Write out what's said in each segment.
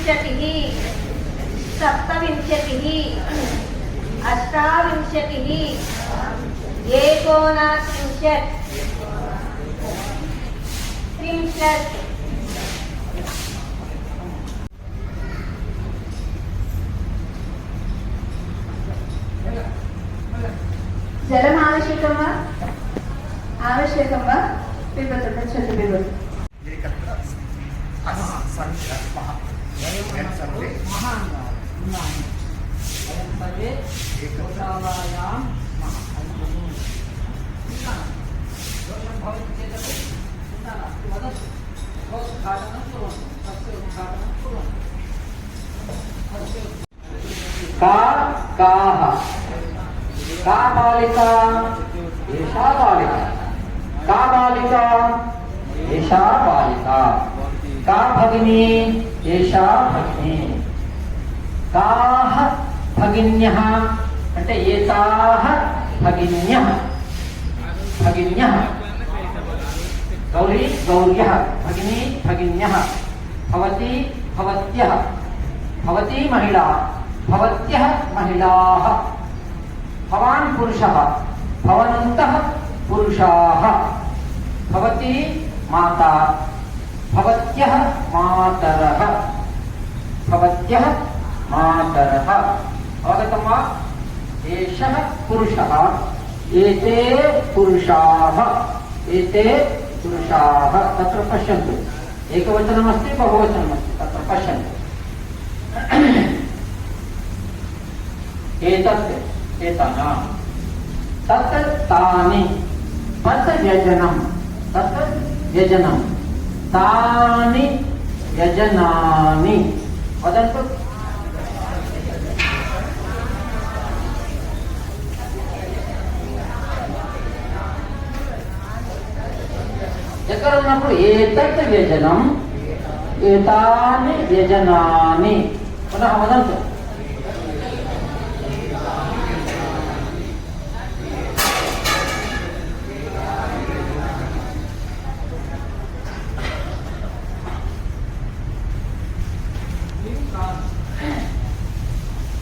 विंशतिः सप्तविंशतिः अष्टाविंशतिः एकोनत्रिंशत् त्रिंशत् जलम आवश्यकं वा आवश्यकं वा पिबतु गच्छतु पिबतु का काः का बालिका एषा बालिका का बालिका एषा बालिका का भगिनी एषा भगिनी काः भगिन्यः అంటే ఏతాः भगिन्यः भगिन्यः गौरी गौर्यः भगिनी भगिन्यः भवती भवत्यः भवती महिला भवत्यः महिलाः भवान् पुरुषः भवन्तः पुरुषाः भवती माता भवत्यः मातरः भवत्यः मातरः अवगतं वा एषः पुरुषः एते पुरुषाः एते पुरुषाः तत्र पश्यन्तु एकवचनमस्ति बहुवचनमस्ति तत्र पश्यन्तु एतत् एतानां तत् तानि तत् व्यजनं तानि व्यजनानि वदन्तु దగ్గర ఉన్నప్పుడు ఏతత్ వ్యజనం ఏతాని వ్యజనాని పునః వదంతు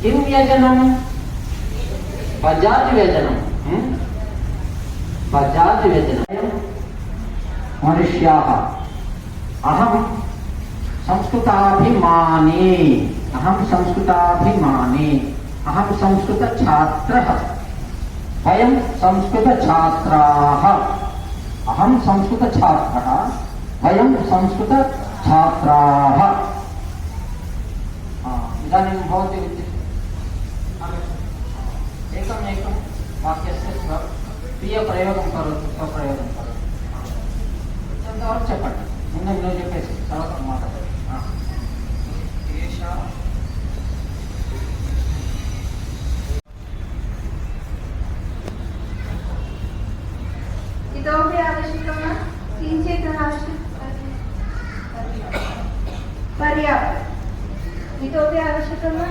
किं व्यजनं बजाज व्यजनं बजाज व्यजनं मनुष्याः अहं संस्कृताभिमानी अहं संस्कृतछात्रः वयं संस्कृतछात्राः अहं संस्कृतछात्रः वयं संस्कृतछात्राः इदानीं भवती एकं वाक्यस्य स्वीयप्रयोगं करोतु स्वप्रयोगं करोतु और చెప్పండి ముందు నేను చెప్పేసి తర్వాత మాట్లాడండి इतोपि आवश्यकं वा किञ्चित् आवश्यकं पर्याप्तम् इतोपि आवश्यकं वा